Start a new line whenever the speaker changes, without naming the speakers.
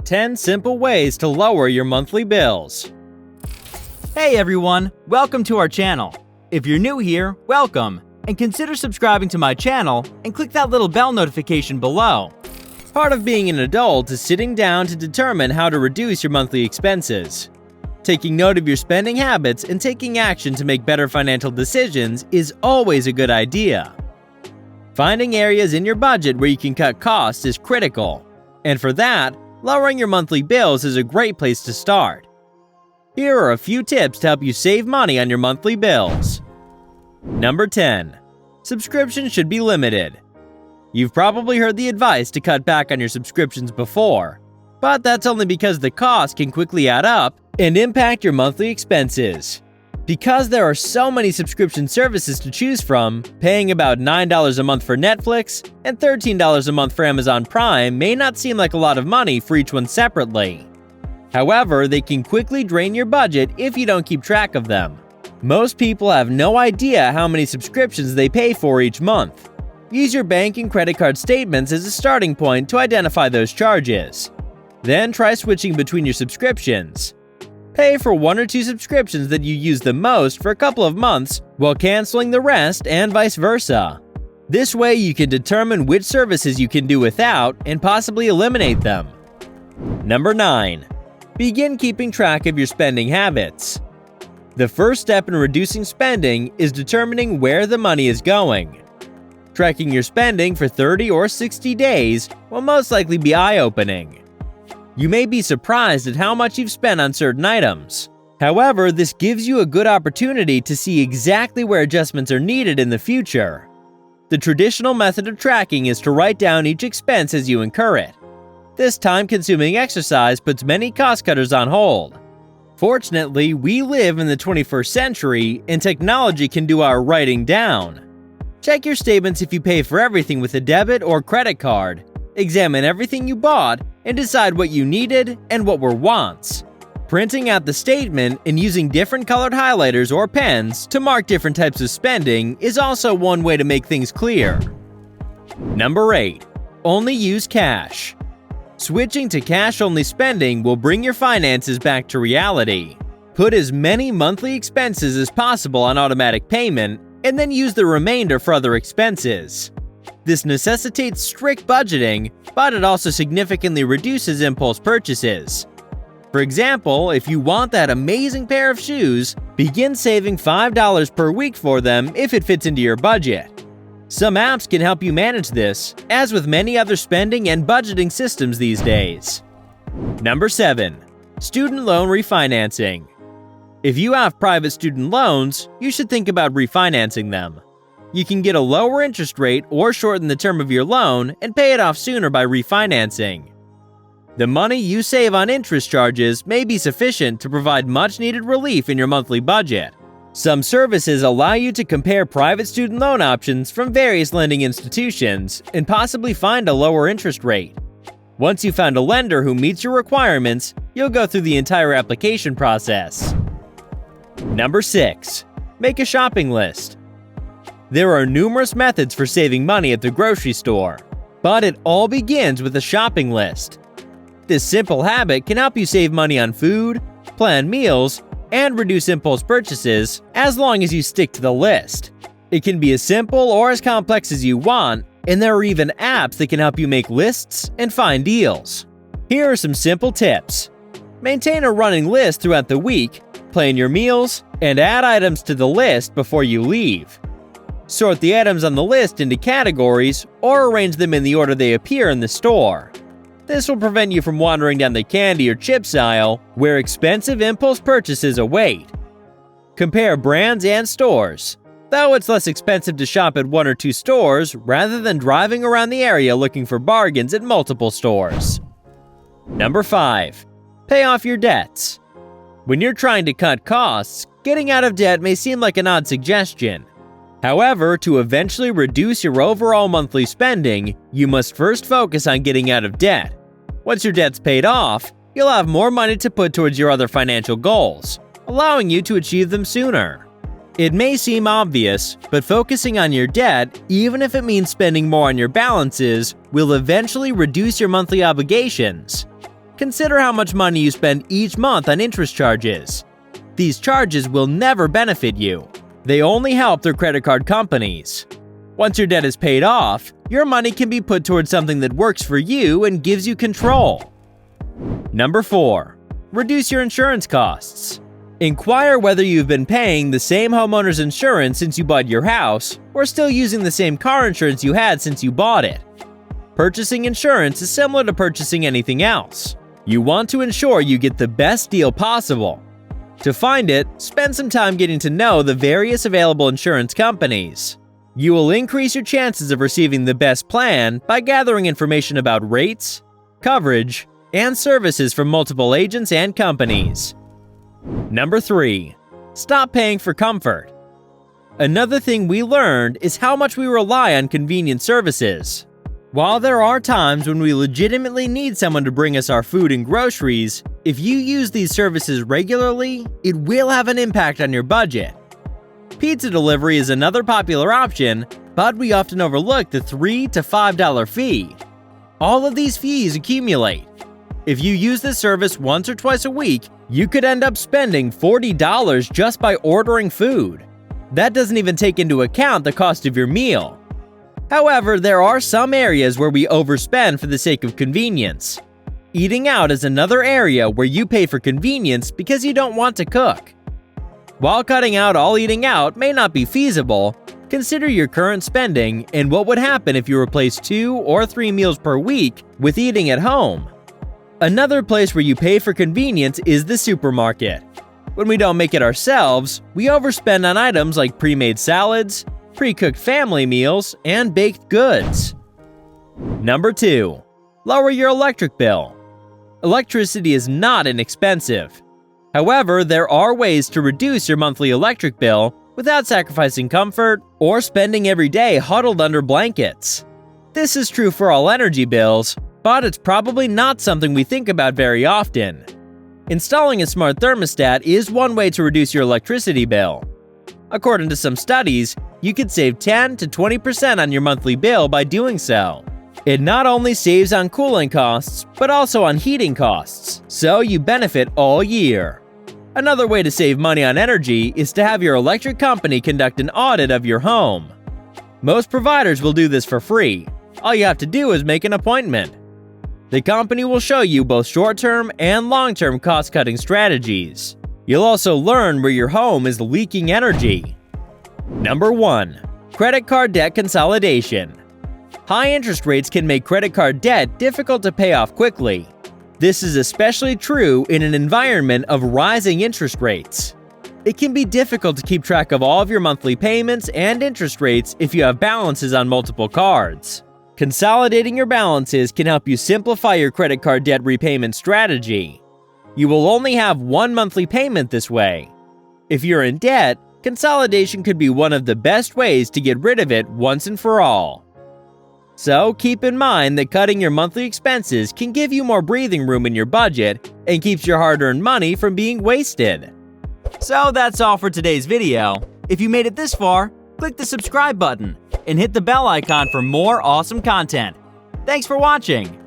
10 simple ways to lower your monthly bills.
Hey everyone, welcome to our channel. If you're new here, welcome, and consider subscribing to my channel and click that little bell notification below.
Part of being an adult is sitting down to determine how to reduce your monthly expenses. Taking note of your spending habits and taking action to make better financial decisions is always a good idea. Finding areas in your budget where you can cut costs is critical, and for that, lowering your monthly bills is a great place to start. Here are a few tips to help you save money on your monthly bills. Number 10. Subscriptions should be limited. You've probably heard the advice to cut back on your subscriptions before, but that's only because the cost can quickly add up and impact your monthly expenses. Because there are so many subscription services to choose from, paying about $9 a month for Netflix and $13 a month for Amazon Prime may not seem like a lot of money for each one separately. However, they can quickly drain your budget if you don't keep track of them. Most people have no idea how many subscriptions they pay for each month. Use your bank and credit card statements as a starting point to identify those charges. Then try switching between your subscriptions. Pay for 1 or 2 subscriptions that you use the most for a couple of months while canceling the rest and vice versa. This way you can determine which services you can do without and possibly eliminate them. Number 9. Begin keeping track of your spending habits. The first step in reducing spending is determining where the money is going. Tracking your spending for 30 or 60 days will most likely be eye-opening. You may be surprised at how much you've spent on certain items. However, this gives you a good opportunity to see exactly where adjustments are needed in the future. The traditional method of tracking is to write down each expense as you incur it. This time-consuming exercise puts many cost-cutters on hold. Fortunately, we live in the 21st century, and technology can do our writing down. Check your statements if you pay for everything with a debit or credit card. Examine everything you bought and decide what you needed and what were wants. Printing out the statement and using different colored highlighters or pens to mark different types of spending is also one way to make things clear. Number 8. Only use cash. Switching to cash-only spending will bring your finances back to reality. Put as many monthly expenses as possible on automatic payment and then use the remainder for other expenses. This necessitates strict budgeting, but it also significantly reduces impulse purchases. For example, if you want that amazing pair of shoes, begin saving $5 per week for them if it fits into your budget. Some apps can help you manage this, as with many other spending and budgeting systems these days. Number 7. Student loan refinancing. If you have private student loans, you should think about refinancing them. You can get a lower interest rate or shorten the term of your loan and pay it off sooner by refinancing. The money you save on interest charges may be sufficient to provide much-needed relief in your monthly budget. Some services allow you to compare private student loan options from various lending institutions and possibly find a lower interest rate. Once you've found a lender who meets your requirements, you'll go through the entire application process. Number 6. Make a shopping list. There are numerous methods for saving money at the grocery store, but it all begins with a shopping list. This simple habit can help you save money on food, plan meals, and reduce impulse purchases as long as you stick to the list. It can be as simple or as complex as you want, and there are even apps that can help you make lists and find deals. Here are some simple tips. Maintain a running list throughout the week, plan your meals, and add items to the list before you leave. Sort the items on the list into categories or arrange them in the order they appear in the store. This will prevent you from wandering down the candy or chips aisle where expensive impulse purchases await. Compare brands and stores. Though it's less expensive to shop at 1 or 2 stores rather than driving around the area looking for bargains at multiple stores. Number 5. Pay off your debts. When you're trying to cut costs, getting out of debt may seem like an odd suggestion. However, to eventually reduce your overall monthly spending, you must first focus on getting out of debt. Once your debt's paid off, you'll have more money to put towards your other financial goals, allowing you to achieve them sooner. It may seem obvious, but focusing on your debt, even if it means spending more on your balances, will eventually reduce your monthly obligations. consider how much money you spend each month on interest charges. These charges will never benefit you. They only help their credit card companies. Once your debt is paid off, your money can be put towards something that works for you and gives you control. Number 4. Reduce your insurance costs. Inquire whether you've been paying the same homeowner's insurance since you bought your house, or still using the same car insurance you had since you bought it. Purchasing insurance is similar to purchasing anything else. You want to ensure you get the best deal possible. To find it, spend some time getting to know the various available insurance companies. You will increase your chances of receiving the best plan by gathering information about rates, coverage, and services from multiple agents and companies. Number 3. Stop paying for comfort. Another thing we learned is how much we rely on convenient services. While there are times when we legitimately need someone to bring us our food and groceries, if you use these services regularly, it will have an impact on your budget. Pizza delivery is another popular option, but we often overlook the $3 to $5 fee. All of these fees accumulate. If you use this service once or twice a week, you could end up spending $40 just by ordering food. That doesn't even take into account the cost of your meal. However, there are some areas where we overspend for the sake of convenience. Eating out is another area where you pay for convenience because you don't want to cook. While cutting out all eating out may not be feasible, consider your current spending and what would happen if you replace 2 or 3 meals per week with eating at home. Another place where you pay for convenience is the supermarket. When we don't make it ourselves, we overspend on items like pre-made salads, pre-cooked family meals, and baked goods. Number 2. Lower your electric bill. Electricity is not inexpensive. However, there are ways to reduce your monthly electric bill without sacrificing comfort or spending every day huddled under blankets. This is true for all energy bills, but it's probably not something we think about very often. Installing a smart thermostat is one way to reduce your electricity bill. According to some studies, you could save 10 to 20% on your monthly bill by doing so. It not only saves on cooling costs, but also on heating costs, so you benefit all year. Another way to save money on energy is to have your electric company conduct an audit of your home. Most providers will do this for free. All you have to do is make an appointment. The company will show you both short-term and long-term cost-cutting strategies. You'll also learn where your home is leaking energy. Number 1. Credit card debt consolidation. High interest rates can make credit card debt difficult to pay off quickly. This is especially true in an environment of rising interest rates. It can be difficult to keep track of all of your monthly payments and interest rates if you have balances on multiple cards. Consolidating your balances can help you simplify your credit card debt repayment strategy. You will only have one monthly payment this way. If you're in debt, consolidation could be one of the best ways to get rid of it once and for all. So keep in mind that cutting your monthly expenses can give you more breathing room in your budget and keeps your hard-earned money from being wasted.
So that's all for today's video. If you made it this far, click the subscribe button and hit the bell icon for more awesome content. Thanks for watching.